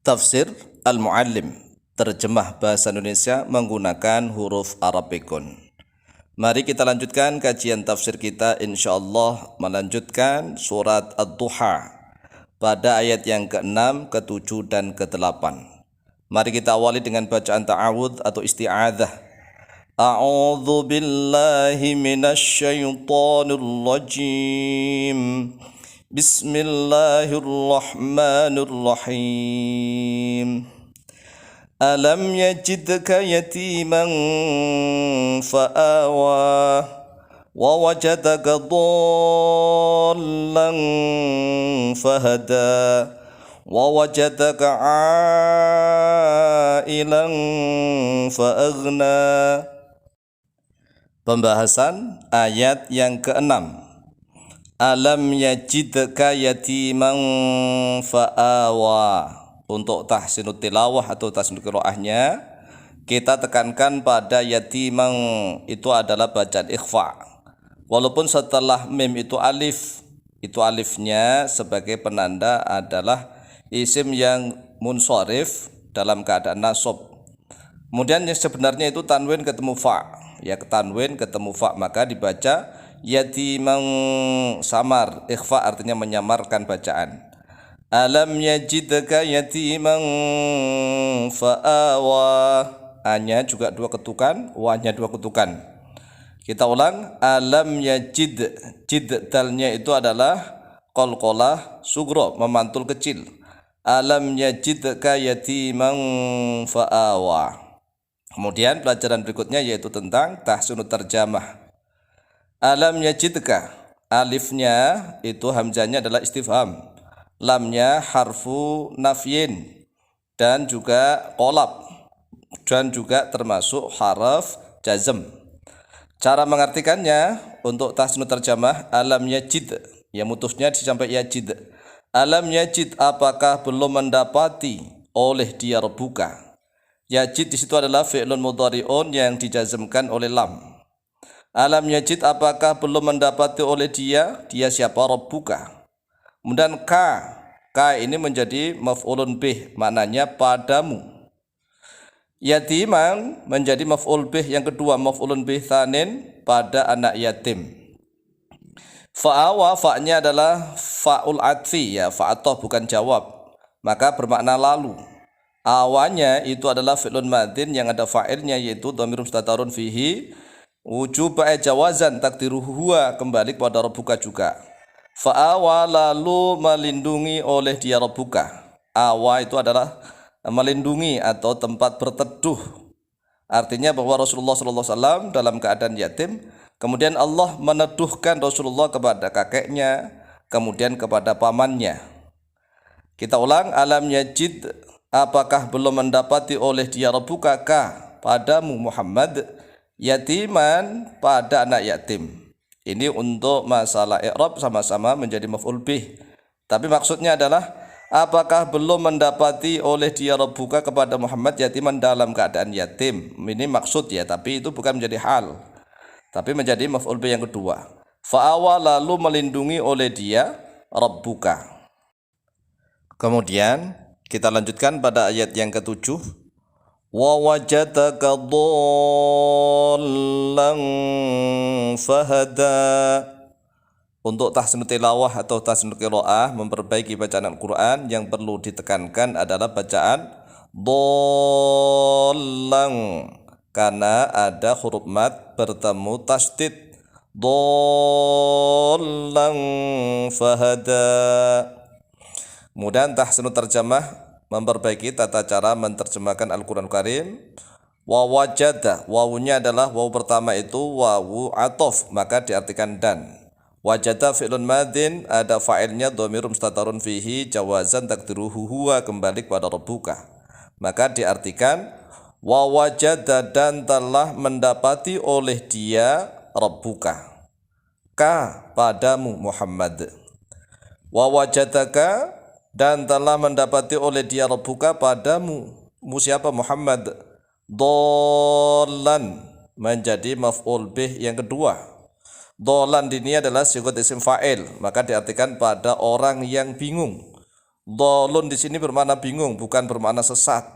Tafsir Al-Muallim, terjemah bahasa Indonesia menggunakan huruf Arabikun. Mari kita lanjutkan kajian tafsir kita, insyaallah melanjutkan surat Ad-Duha pada ayat yang ke-6, ke-7 dan ke-8. Mari kita awali dengan bacaan ta'awudz atau isti'adzah. A'udzu billahi minasyaitonir rajim. Bismillahirrahmanirrahim. Alam yajidka yatiman fa'awa wa wajadaka dhallan fahada wa wajadaka 'ailan fa'aghna. Pembahasan ayat yang ke-6. Alam yajidka yatiman fa'awa. Untuk tahsinut tilawah atau tahsinut qiraahnya, kita tekankan pada yatiman itu adalah bacaan ikhfa. Walaupun setelah mim itu alifnya sebagai penanda adalah isim yang munsharif dalam keadaan nasab. Kemudian yang sebenarnya itu tanwin ketemu fa. Ya, tanwin ketemu fa, maka dibaca yatiman samar, ikhfa artinya menyamarkan bacaan. Alam yajidka yatiman fa'awa. A-nya juga 2 ketukan, wa-nya 2 ketukan. Kita ulang. Alam yajid, jid dalnya itu adalah qalqalah sugro, memantul kecil. Alam yajidka yatiman fa'awa. Kemudian pelajaran berikutnya yaitu tentang tahsinut tarjamah. Alam yajidka, alifnya itu hamzanya adalah istifham, lamnya harfu nafyin dan juga qalab dan juga termasuk harf jazm. Cara mengartikannya untuk tahsinut tarjamah, alam yajid, ya mutusnya sampai yajid. Alam yajid, apakah belum mendapati oleh dia rabbuka. Yajid di situ adalah fi'lun mudhari'un yang dijazmkan oleh lam. Alam yajid, apakah belum mendapati oleh dia siapa, rabbuka. Kemudian ka ini menjadi maf'ulun bih, maknanya padamu. Yatiman menjadi maf'ul bih yang kedua, maf'ulun bih tsanin pada anak yatim. Fa'awa, fa'nya adalah fa'ul atfi, ya fa'atoh bukan jawab, maka bermakna lalu. Awanya itu adalah fi'lun madin yang ada fa'ilnya yaitu dhamir mustatarun fihi wujub jawazan takdiruhu huwa, kembali kepada rabbuka juga. Fa'awa, lalu melindungi oleh dia rabbuka. Awa itu adalah melindungi atau tempat berteduh. Artinya bahwa Rasulullah SAW dalam keadaan yatim, kemudian Allah meneduhkan Rasulullah kepada kakeknya, kemudian kepada pamannya. Kita ulang. Alam yajid, apakah belum mendapati oleh dia rabbuka ka, padamu Muhammad, yatiman pada anak yatim. Ini untuk masalah i'rab sama-sama menjadi maf'ul bih. Tapi maksudnya adalah apakah belum mendapati oleh dia rabbuka kepada Muhammad yatiman dalam keadaan yatim. Ini maksud ya, tapi itu bukan menjadi hal, tapi menjadi maf'ul bih yang kedua. Fa'awa, lalu melindungi oleh dia rabbuka. Kemudian kita lanjutkan pada ayat yang ke-7. Wa wajadaka dhallan fahada. Untuk tahsinut tilawah atau tahsinut qiraah, memperbaiki bacaan Al-Quran, yang perlu ditekankan adalah bacaan dhallan, karena ada huruf mad bertemu tasydid. Dhallan fahada. Kemudian tahsinut terjemah, memperbaiki tata cara menerjemahkan Al-Quran Karim. Wa wajada, wawunya adalah wawu pertama itu wawu atof, maka diartikan dan. Wajada fi'lun madin, ada fa'ilnya dhamir mustatarun fihi jawazan takdiruhu huwa, kembali kepada rabbuka, maka diartikan wa wajada, dan telah mendapati oleh dia rabbuka ka, padamu Muhammad. Wa wajadaka, dan telah mendapati oleh dia rabbuka padamu siapa, Muhammad. Dhallan menjadi maf'ul bih yang kedua. Dhallan ini adalah sigat isim fa'il, maka diartikan pada orang yang bingung. Dhalun di sini bermakna bingung, bukan bermakna sesat.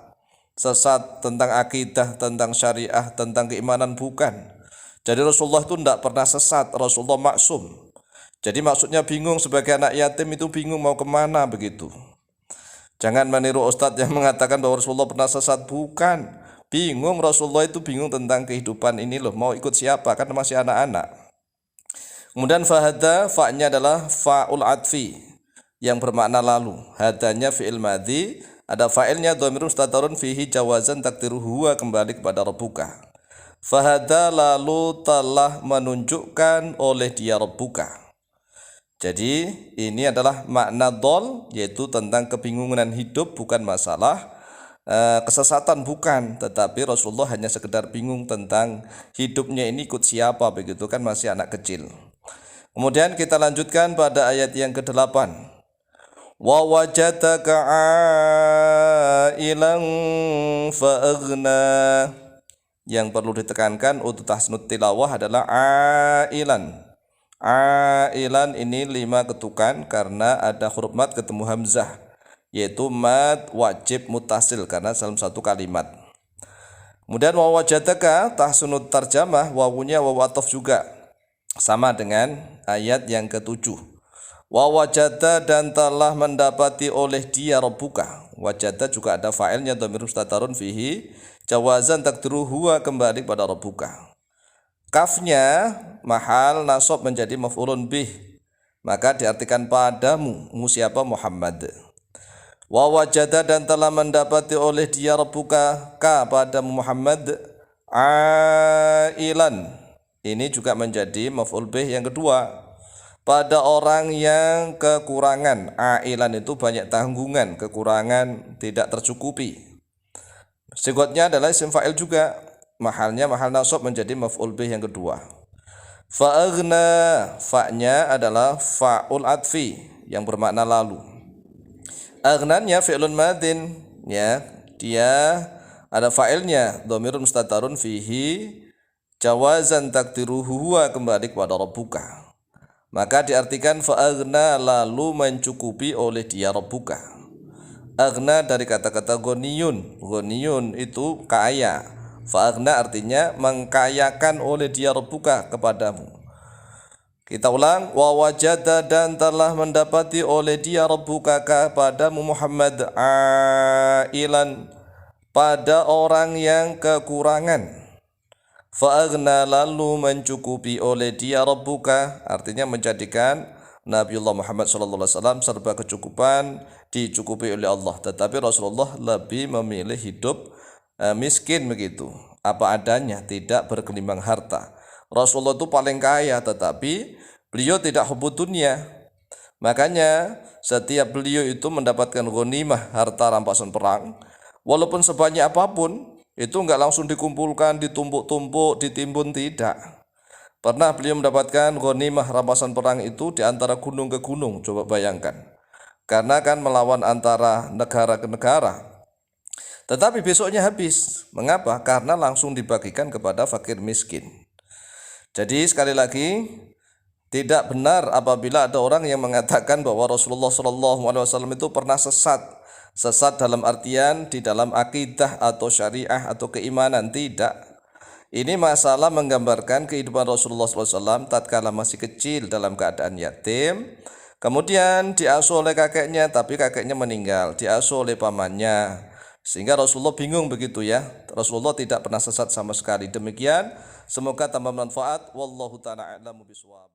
Sesat tentang akidah, tentang syariah, tentang keimanan, bukan. Jadi Rasulullah itu tidak pernah sesat, Rasulullah maksum. Jadi maksudnya bingung sebagai anak yatim itu bingung mau kemana begitu. Jangan meniru ustadz yang mengatakan bahwa Rasulullah pernah sesat, bukan. Bingung, Rasulullah itu bingung tentang kehidupan ini loh, mau ikut siapa, kan masih anak-anak. Kemudian fahada, fa'nya adalah fa'ul atfi yang bermakna lalu. Hadanya fi'il madhi, ada fa'ilnya dhamirun mustatarun fihi jawazan takdiru huwa, kembali kepada rabbuka. Fahada, lalu telah menunjukkan oleh dia rabbuka. Jadi ini adalah makna dhol, yaitu tentang kebingungan hidup, bukan masalah kesesatan, bukan, tetapi Rasulullah hanya sekedar bingung tentang hidupnya ini ikut siapa begitu, kan masih anak kecil. Kemudian kita lanjutkan pada ayat yang ke-8. Wa wajadaka 'ailan fa aghna. Yang perlu ditekankan untuk tahsnud tilawah adalah ailan. Ailan ini 5 ketukan karena ada huruf mad ketemu hamzah, yaitu mad wajib mutasil karena dalam satu kalimat. Kemudian wa wajadaka tahsunut tarjamah, wawunya wawu ataf juga, sama dengan ayat yang ke-7. Wa wajada, dan telah mendapati oleh dia rabbuka. Wajada juga ada fa'ilnya dhamir mustatarun fihi jawazan takdiru huwa, kembali pada rabbuka. Kafnya mahal nasab menjadi maf'ulun bih, maka diartikan padamu, siapa, Muhammad. Wa wajada, dan telah mendapati oleh dia rabbuka ka padamu Muhammad ailan, ini juga menjadi maf'ul bih yang kedua, pada orang yang kekurangan. Ailan itu banyak tanggungan, kekurangan, tidak tercukupi. Sigotnya adalah isim fa'il juga, mahalnya mahal nasab menjadi maf'ul bih yang kedua. Fa'aghna, fa'nya adalah fa'ul atfi yang bermakna lalu. Aghnanya fi'lun madin, ya, dia ada fa'ilnya dhamirun mustatarun fihi jawazan takdiruhu huwa, kembali kepada rabbuka. Maka diartikan fa'aghna, lalu mencukupi oleh dia rabbuka. Aghna dari kata-kata ghaniyun. Ghaniyun itu kaya. Fa'aghna artinya mengkayakan oleh dia rabbuka kepadamu. Kita ulang, wa wajada, dan telah mendapati oleh dia rabbuka kepadamu Muhammad ailan, pada orang yang kekurangan. Fa'aghna, lalu mencukupi oleh dia rabbuka, artinya menjadikan Nabiullah Muhammad SAW serba kecukupan dicukupi oleh Allah. Tetapi Rasulullah lebih memilih hidup miskin begitu, apa adanya, tidak berkelimbang harta. Rasulullah itu paling kaya, tetapi beliau tidak hubud dunia. Makanya setiap beliau itu mendapatkan ghanimah, harta rampasan perang, walaupun sebanyak apapun, itu enggak langsung dikumpulkan, ditumpuk-tumpuk, ditimbun, tidak. Pernah beliau mendapatkan ghanimah rampasan perang itu di antara gunung ke gunung, coba bayangkan. Karena kan melawan antara negara ke negara. Tetapi besoknya habis. Mengapa? Karena langsung dibagikan kepada fakir miskin. Jadi sekali lagi, tidak benar apabila ada orang yang mengatakan bahwa Rasulullah SAW itu pernah sesat. Sesat dalam artian di dalam akidah atau syariah atau keimanan, tidak. Ini masalah menggambarkan kehidupan Rasulullah SAW tatkala masih kecil dalam keadaan yatim. Kemudian diasuh oleh kakeknya, tapi kakeknya meninggal. Diasuh oleh pamannya. Sehingga Rasulullah bingung begitu ya. Rasulullah tidak pernah sesat sama sekali. Demikian, semoga tambah manfaat. Wallahu ta'ala a'lamu bishawab.